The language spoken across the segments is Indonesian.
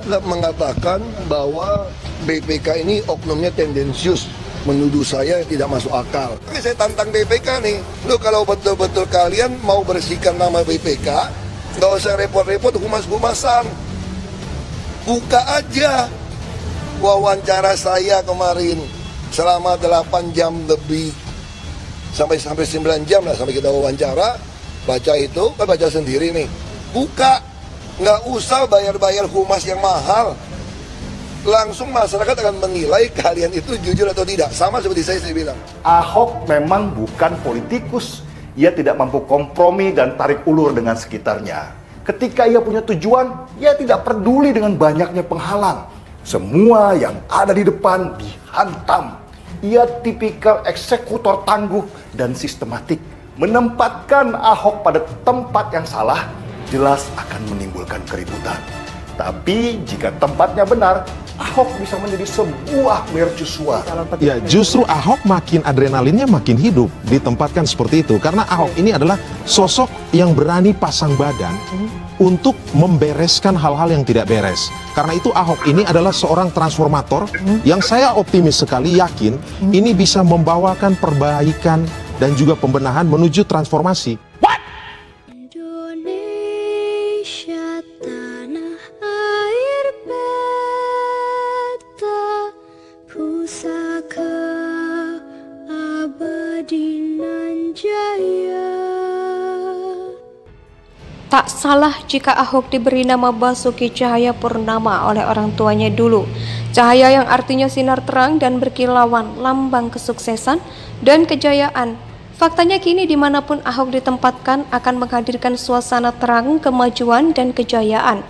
mengatakan bahwa BPK ini oknumnya tendensius, menuduh saya yang tidak masuk akal. Oke, saya tantang BPK nih, lu kalau betul-betul kalian mau bersihkan nama BPK, nggak usah repot-repot humas-humasan, buka aja wawancara saya kemarin selama 8 jam lebih, sampai 9 jam lah sampai kita wawancara, baca itu, kan baca sendiri nih, buka, nggak usah bayar humas yang mahal. Langsung masyarakat akan menilai kalian itu jujur atau tidak. Sama seperti saya bilang. Ahok memang bukan politikus. Ia tidak mampu kompromi dan tarik ulur dengan sekitarnya. Ketika ia punya tujuan, ia tidak peduli dengan banyaknya penghalang. Semua yang ada di depan dihantam. Ia tipikal eksekutor tangguh dan sistematik. Menempatkan Ahok pada tempat yang salah, jelas akan menimbulkan keributan. Tapi jika tempatnya benar, Ahok bisa menjadi sebuah mercusuar. Ya, justru Ahok makin adrenalinnya makin hidup ditempatkan seperti itu. Karena Ahok ini adalah sosok yang berani pasang badan untuk membereskan hal-hal yang tidak beres. Karena itu Ahok ini adalah seorang transformator yang saya optimis sekali yakin ini bisa membawakan perbaikan dan juga pembenahan menuju transformasi. Tak salah jika Ahok diberi nama Basuki Cahayapurnama oleh orang tuanya dulu. Cahaya yang artinya sinar terang dan berkilauan, lambang kesuksesan dan kejayaan. Faktanya kini dimanapun Ahok ditempatkan akan menghadirkan suasana terang, kemajuan, dan kejayaan.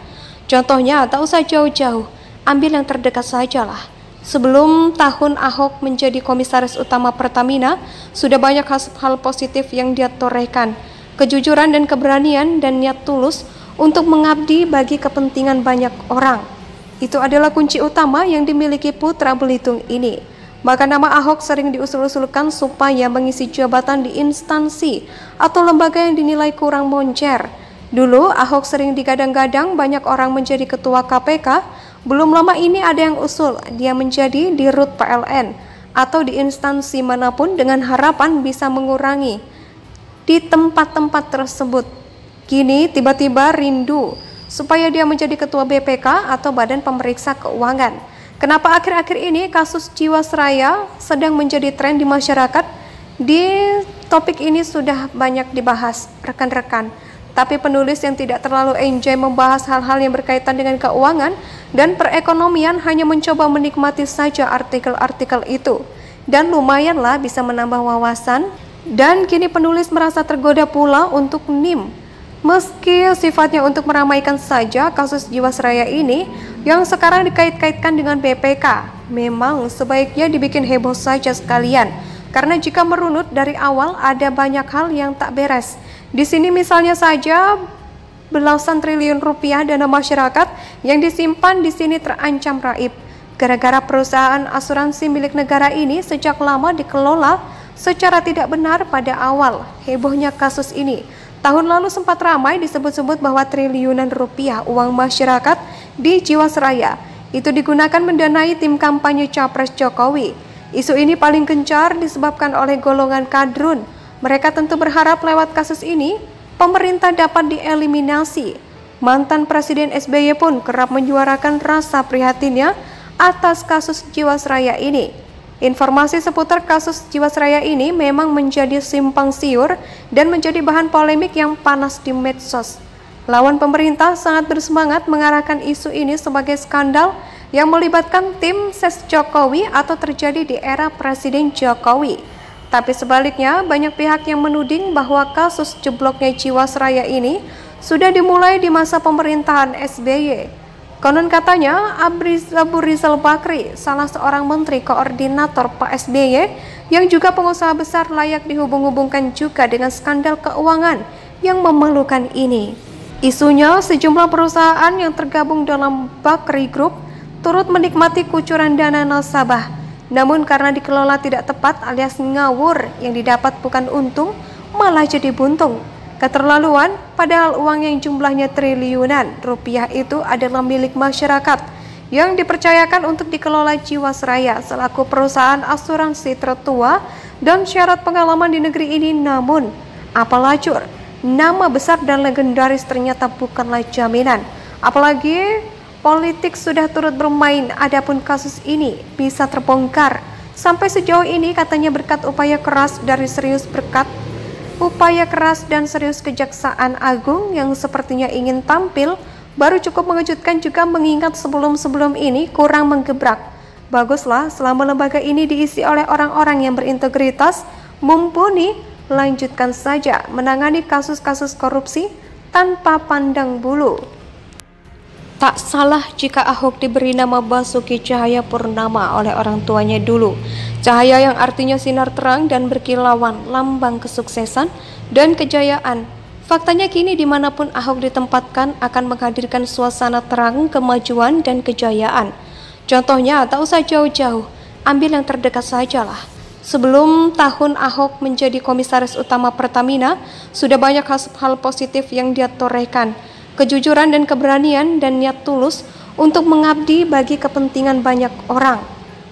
Contohnya tak usah jauh-jauh, ambil yang terdekat sajalah. Sebelum tahun Ahok menjadi komisaris utama Pertamina, sudah banyak hal positif yang dia torehkan. Kejujuran dan keberanian dan niat tulus untuk mengabdi bagi kepentingan banyak orang. Itu adalah kunci utama yang dimiliki putra Belitung ini. Maka nama Ahok sering diusul-usulkan supaya mengisi jabatan di instansi atau lembaga yang dinilai kurang moncer. Dulu Ahok sering digadang-gadang banyak orang menjadi ketua KPK, belum lama ini ada yang usul dia menjadi dirut PLN atau di instansi manapun dengan harapan bisa mengurangi di tempat-tempat tersebut. Kini tiba-tiba rindu supaya dia menjadi ketua BPK atau Badan Pemeriksa Keuangan. Kenapa akhir-akhir ini kasus Jiwasraya sedang menjadi tren di masyarakat? Di topik ini sudah banyak dibahas rekan-rekan. Tapi penulis yang tidak terlalu enjoy membahas hal-hal yang berkaitan dengan keuangan dan perekonomian hanya mencoba menikmati saja artikel-artikel itu. Dan lumayanlah bisa menambah wawasan. Dan kini penulis merasa tergoda pula untuk NIM. Meski sifatnya untuk meramaikan saja kasus Jiwasraya ini yang sekarang dikait-kaitkan dengan BPK, memang sebaiknya dibikin heboh saja sekalian. Karena jika merunut dari awal ada banyak hal yang tak beres. Di sini misalnya saja belasan triliun rupiah dana masyarakat yang disimpan di sini terancam raib. Gara-gara perusahaan asuransi milik negara ini sejak lama dikelola secara tidak benar pada awal hebohnya kasus ini. Tahun lalu sempat ramai disebut-sebut bahwa triliunan rupiah uang masyarakat di Jiwasraya itu digunakan mendanai tim kampanye Capres Jokowi. Isu ini paling gencar disebabkan oleh golongan kadrun. Mereka tentu berharap lewat kasus ini pemerintah dapat dieliminasi. Mantan Presiden SBY pun kerap menyuarakan rasa prihatinnya atas kasus Jiwasraya ini. Informasi seputar kasus Jiwasraya ini memang menjadi simpang siur dan menjadi bahan polemik yang panas di medsos. Lawan pemerintah sangat bersemangat mengarahkan isu ini sebagai skandal yang melibatkan tim ses Jokowi atau terjadi di era Presiden Jokowi. Tapi sebaliknya, banyak pihak yang menuding bahwa kasus jebloknya Jiwasraya ini sudah dimulai di masa pemerintahan SBY. Konon katanya Abu Rizal Bakri, salah seorang menteri koordinator Pak SBY yang juga pengusaha besar, layak dihubung-hubungkan juga dengan skandal keuangan yang memalukan ini. Isunya sejumlah perusahaan yang tergabung dalam Bakri Group turut menikmati kucuran dana nasabah. Namun karena dikelola tidak tepat alias ngawur, yang didapat bukan untung malah jadi buntung. Keterlaluan, padahal uang yang jumlahnya triliunan rupiah itu adalah milik masyarakat yang dipercayakan untuk dikelola Jiwasraya selaku perusahaan asuransi tertua dan syarat pengalaman di negeri ini. Namun, apalacur, nama besar dan legendaris ternyata bukanlah jaminan. Apalagi politik sudah turut bermain, adapun kasus ini bisa terbongkar. Sampai sejauh ini katanya berkat upaya keras dan serius Kejaksaan Agung yang sepertinya ingin tampil, baru cukup mengejutkan juga mengingat sebelum-sebelum ini kurang menggebrak. Baguslah selama lembaga ini diisi oleh orang-orang yang berintegritas, mumpuni, lanjutkan saja menangani kasus-kasus korupsi tanpa pandang bulu. Tak salah jika Ahok diberi nama Basuki Cahayapurnama oleh orang tuanya dulu. Cahaya yang artinya sinar terang dan berkilauan, lambang kesuksesan dan kejayaan. Faktanya kini dimanapun Ahok ditempatkan akan menghadirkan suasana terang, kemajuan, dan kejayaan. Contohnya tak usah jauh-jauh, ambil yang terdekat sajalah. Sebelum tahun Ahok menjadi komisaris utama Pertamina, sudah banyak hal positif yang dia torehkan. Kejujuran dan keberanian dan niat tulus untuk mengabdi bagi kepentingan banyak orang.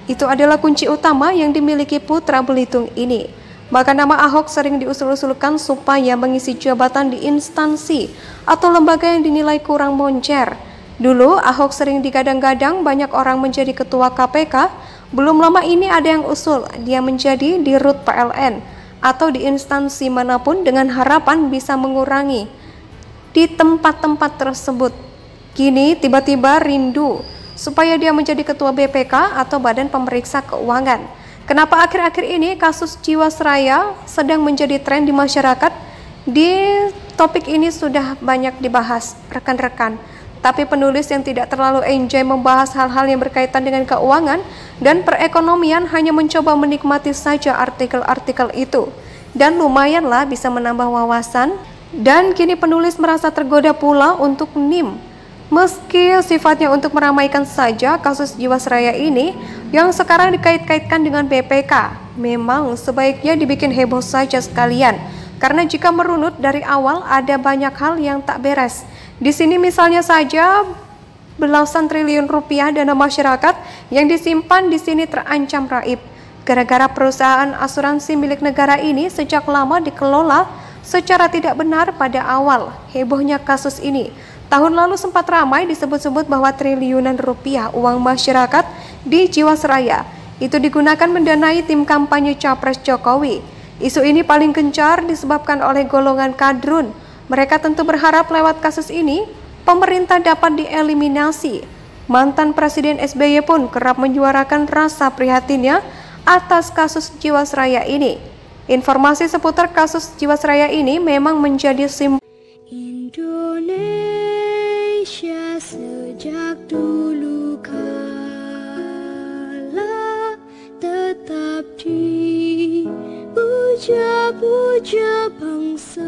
Itu adalah kunci utama yang dimiliki putra Belitung ini. Bahkan nama Ahok sering diusul-usulkan supaya mengisi jabatan di instansi atau lembaga yang dinilai kurang moncer. Dulu Ahok sering digadang-gadang banyak orang menjadi ketua KPK. Belum lama ini ada yang usul dia menjadi dirut PLN atau di instansi manapun dengan harapan bisa mengurangi di tempat-tempat tersebut. Kini tiba-tiba rindu supaya dia menjadi ketua BPK atau Badan Pemeriksa Keuangan. Kenapa akhir-akhir ini kasus Jiwasraya sedang menjadi tren di masyarakat? Di topik ini sudah banyak dibahas rekan-rekan. Tapi penulis yang tidak terlalu enjoy membahas hal-hal yang berkaitan dengan keuangan dan perekonomian hanya mencoba menikmati saja artikel-artikel itu. Dan lumayanlah bisa menambah wawasan. Dan kini penulis merasa tergoda pula untuk NIM. Meski sifatnya untuk meramaikan saja kasus Jiwasraya ini yang sekarang dikait-kaitkan dengan BPK, memang sebaiknya dibikin heboh saja sekalian. Karena jika merunut dari awal ada banyak hal yang tak beres. Di sini misalnya saja belasan triliun rupiah dana masyarakat yang disimpan di sini terancam raib. Gara-gara perusahaan asuransi milik negara ini sejak lama dikelola secara tidak benar pada awal hebohnya kasus ini. Tahun lalu sempat ramai disebut-sebut bahwa triliunan rupiah uang masyarakat di Jiwasraya itu digunakan mendanai tim kampanye Capres Jokowi. Isu ini paling gencar disebabkan oleh golongan kadrun. Mereka tentu berharap lewat kasus ini pemerintah dapat dieliminasi. Mantan Presiden SBY pun kerap menyuarakan rasa prihatinnya atas kasus Jiwasraya ini. Informasi seputar kasus Jiwasraya ini memang menjadi simbol Indonesia sejak dulu kala tetap dipuja-puja bangsa.